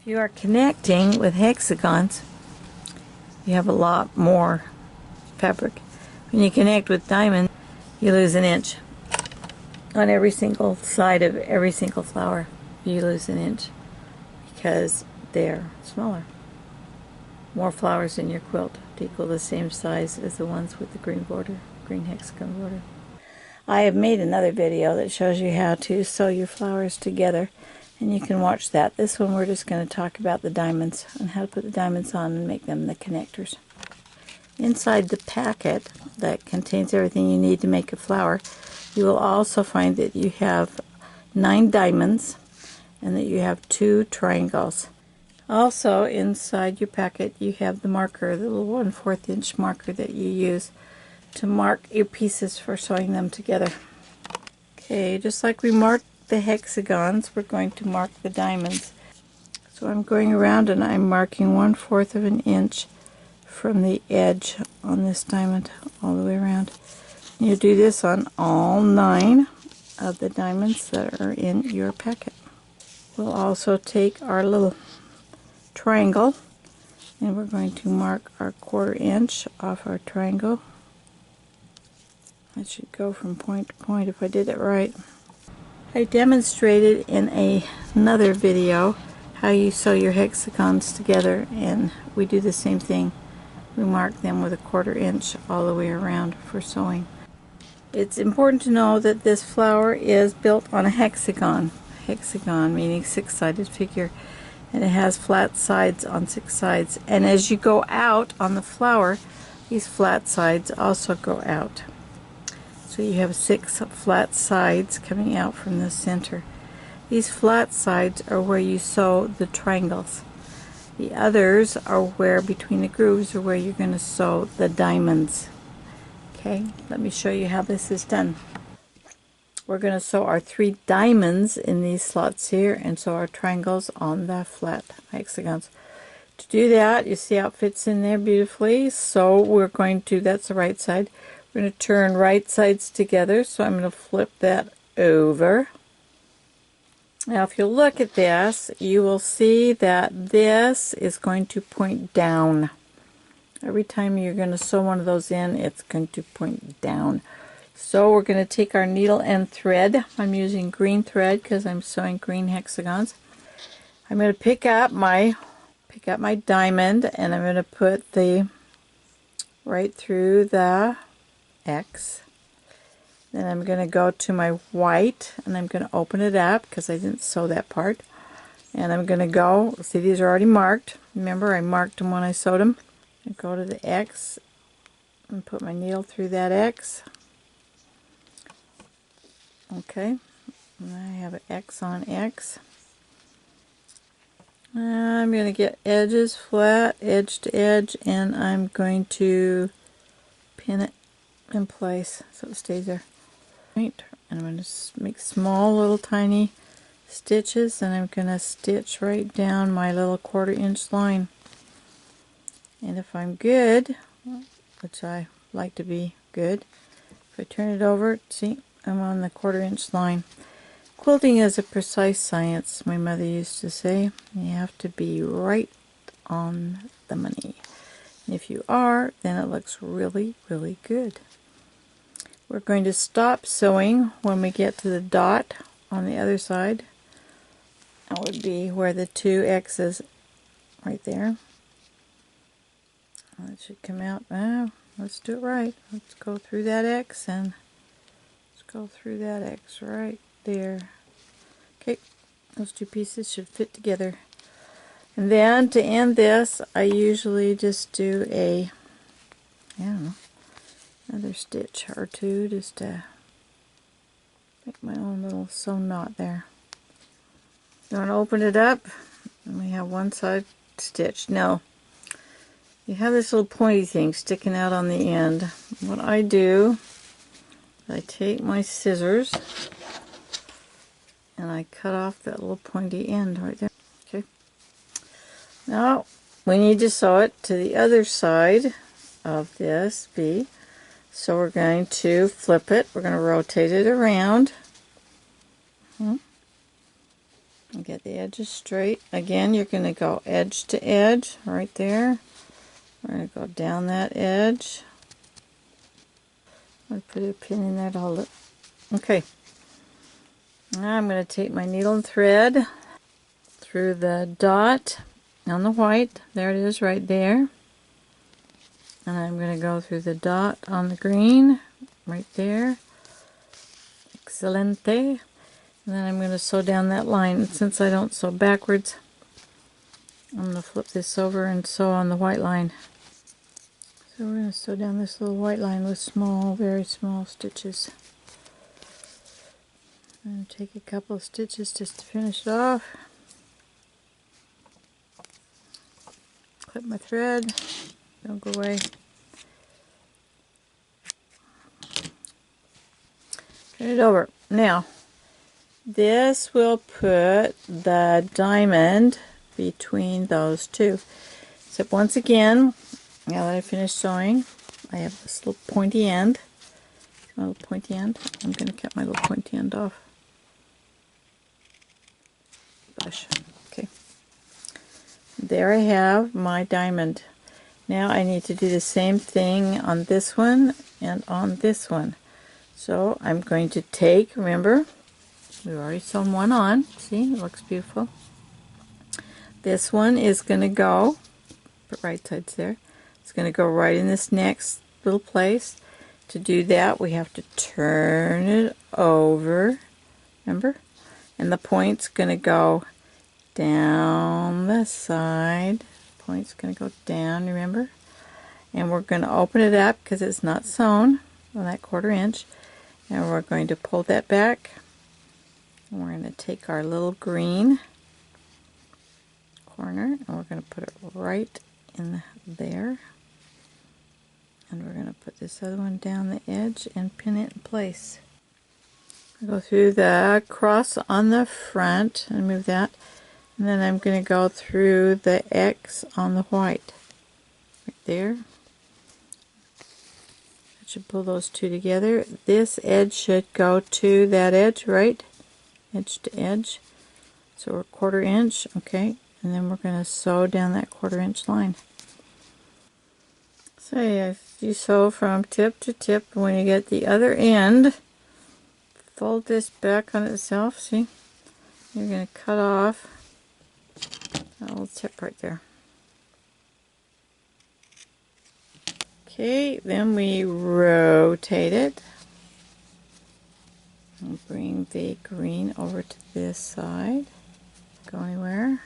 If you are connecting with hexagons, you have a lot more fabric. When you connect with diamond, you lose an inch. On every single side of every single flower, you lose an inch because they're smaller. More flowers in your quilt to equal the same size as the ones with the green border, green hexagon border. I have made another video that shows you how to sew your flowers together, and you can watch that. This one we're just going to talk about the diamonds and how to put the diamonds on and make them the connectors. Inside the packet that contains everything you need to make a flower, you will also find that you have 9 diamonds and that you have 2 triangles. Also inside your packet you have the marker, the little 1/4 inch marker that you use to mark your pieces for sewing them together. Okay, just like we marked the hexagons, we're going to mark the diamonds. So I'm going around and I'm marking 1/4 of an inch from the edge on this diamond all the way around. You do this on all 9 of the diamonds that are in your packet. We'll also take our little triangle and we're going to mark our 1/4 inch off our triangle. That should go from point to point if I did it right. I demonstrated in another video how you sew your hexagons together, and we do the same thing. We mark them with a 1/4 inch all the way around for sewing. It's important to know that this flower is built on a hexagon. Hexagon meaning 6-sided figure, and it has flat sides on 6 sides. And as you go out on the flower, these flat sides also go out. So you have 6 flat sides coming out from the center. These flat sides are where you sew the triangles. The others are where, between the grooves, are where you're going to sew the diamonds. Okay, let me show you how this is done. We're going to sew our 3 diamonds in these slots here and sew our triangles on the flat hexagons. To do that, you see how it fits in there beautifully. So we're going to, that's the right side. We're going to turn right sides together, so I'm going to flip that over. Now if you look at this, you will see that this is going to point down. Every time you're going to sew one of those in, it's going to point down. So we're going to take our needle and thread. I'm using green thread because I'm sewing green hexagons. I'm going to pick up my diamond, and I'm going to put the right through the X. Then I'm going to go to my white and I'm going to open it up because I didn't sew that part. And I'm going to go, see these are already marked. Remember I marked them when I sewed them. I go to the X and put my needle through that X. Okay, and I have an X on X. I'm going to get edges flat, edge to edge, and I'm going to pin it in place so it stays there. Right, and I'm going to make small little tiny stitches, and I'm going to stitch right down my little 1/4 inch line. And if I'm good, which I like to be good, if I turn it over, see, I'm on the 1/4 inch line. Quilting is a precise science, my mother used to say. You have to be right on the money. And if you are, then it looks really, really good. We're going to stop sewing when we get to the dot on the other side. That would be where the 2 X's right there. That should come out. Let's do it right. Let's go through that X and let's go through that X right there. Okay, those 2 pieces should fit together. And then to end this, I usually just do a, I don't know, another stitch or 2 just to make my own little sewn knot there. You want to open it up, and we have one side stitched. Now, you have this little pointy thing sticking out on the end. What I do, I take my scissors and I cut off that little pointy end right there. Okay. Now, we need to sew it to the other side of this V. So we're going to flip it. We're going to rotate it around. and get the edges straight. Again, you're going to go edge to edge right there. We're going to go down that edge. I'll put a pin in there to hold it. Okay. Now I'm going to take my needle and thread through the dot on the white. There it is right there. And I'm going to go through the dot on the green right there. Excelente. And then I'm going to sew down that line. And since I don't sew backwards, I'm going to flip this over and sew on the white line. So we're going to sew down this little white line with small, very small stitches. I'm going to take a couple of stitches just to finish it off. Clip my thread. Don't go away. Turn it over. Now, this will put the diamond between those two. Except once again, now that I finished sewing, I have this little pointy end. My little pointy end. I'm going to cut my little pointy end off. Gosh. Okay. There I have my diamond. Now I need to do the same thing on this one and on this one. So I'm going to take, remember, we've already sewn one on. See, it looks beautiful. This one is going to go, put right sides there, it's going to go right in this next little place. To do that, we have to turn it over, remember? And the point's going to go down the side. Point's going to go down, remember? And we're going to open it up because it's not sewn on that 1/4 inch. And we're going to pull that back. And we're going to take our little green corner and we're going to put it right in there. And we're going to put this other one down the edge and pin it in place. Go through the cross on the front and move that. And then I'm going to go through the X on the white. Right there. I should pull those two together. This edge should go to that edge, right? Edge to edge. So we're 1/4 inch, okay? And then we're going to sew down that 1/4 inch line. So if you sew from tip to tip, when you get the other end, fold this back on itself, see? You're going to cut off that little tip right there. Okay, then we rotate it. And bring the green over to this side. Go anywhere.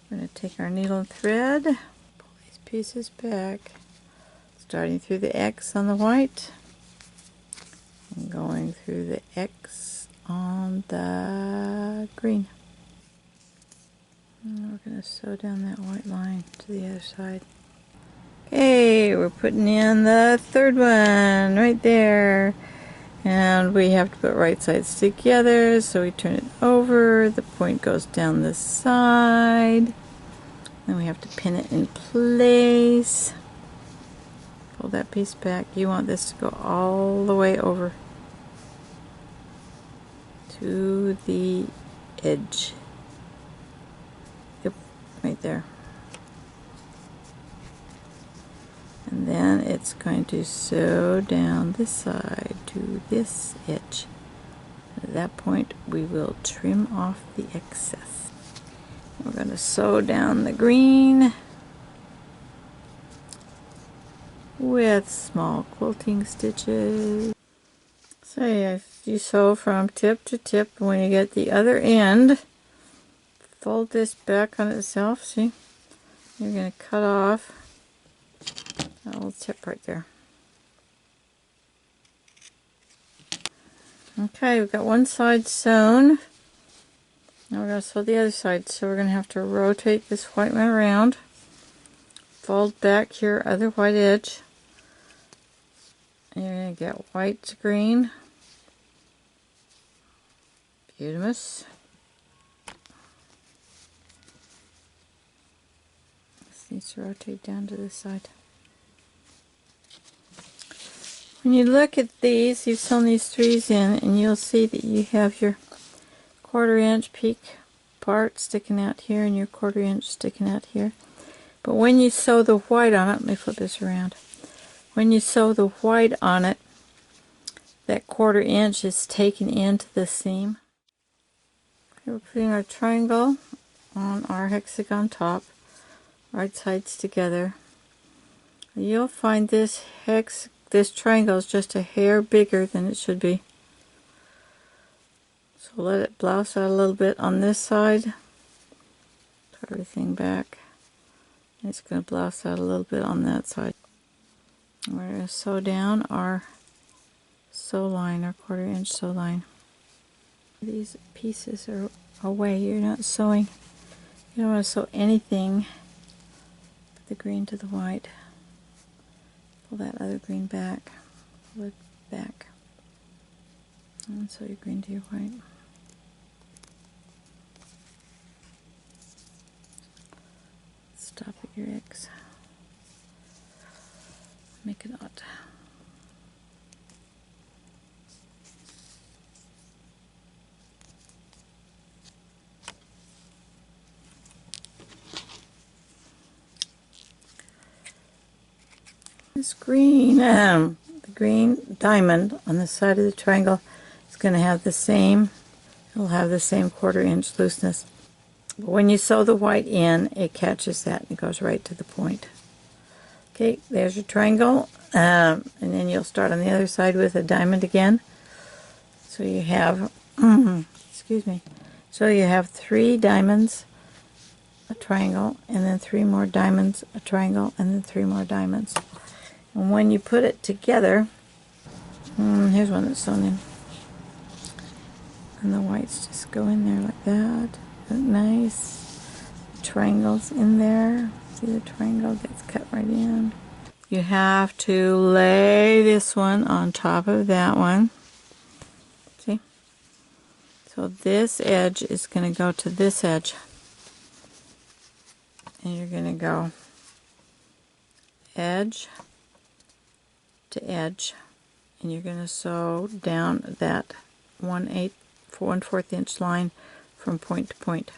We're going to take our needle and thread, pull these pieces back, starting through the X on the white, and going through the X on the green. And we're going to sew down that white line to the other side. Okay, we're putting in the third one right there. And we have to put right sides together, so we turn it over. The point goes down this side. Then we have to pin it in place. Pull that piece back. You want this to go all the way over to the edge. Yep, right there. And then it's going to sew down this side to this edge. At that point, we will trim off the excess. We're going to sew down the green with small quilting stitches. So if you sew from tip to tip, when you get the other end, fold this back on itself, see? You're going to cut off that little tip right there. Okay, we've got one side sewn. Now we're going to sew the other side, so we're going to have to rotate this white one around, fold back your other white edge, and you're going to get white to green. Beautiful. This needs to rotate down to this side. When you look at these, you've sewn these threes in, and you'll see that you have your 1/4 inch peak part sticking out here and your 1/4 inch sticking out here. But when you sew the white on it, let me flip this around. When you sew the white on it, that 1/4 inch is taken into the seam. We're putting our triangle on our hexagon top, right sides together. You'll find this triangle is just a hair bigger than it should be. So let it blouse out a little bit on this side. Put everything back. And it's going to blouse out a little bit on that side. We're going to sew down our sew line, our 1/4 inch sew line. These pieces are away. You're not sewing. You don't want to sew anything but the green to the white. Pull that other green back. Pull it back. And sew your green to your white. Stop at your X. Make a knot. This green, the green diamond on the side of the triangle is going to have the same, it'll have the same 1/4 inch looseness. But when you sew the white in, it catches that and it goes right to the point. Okay, there's your triangle, and then you'll start on the other side with a diamond again. So you have, excuse me, so you have 3 diamonds, a triangle, and then 3 more diamonds, a triangle, and then 3 more diamonds. And when you put it together, here's one that's sewn in. And the whites just go in there like that. Isn't that nice? Triangles in there. See the triangle gets cut right in. You have to lay this one on top of that one. See? So this edge is going to go to this edge. And you're going to go edge to edge, and you're going to sew down that 1/4 inch line from point to point.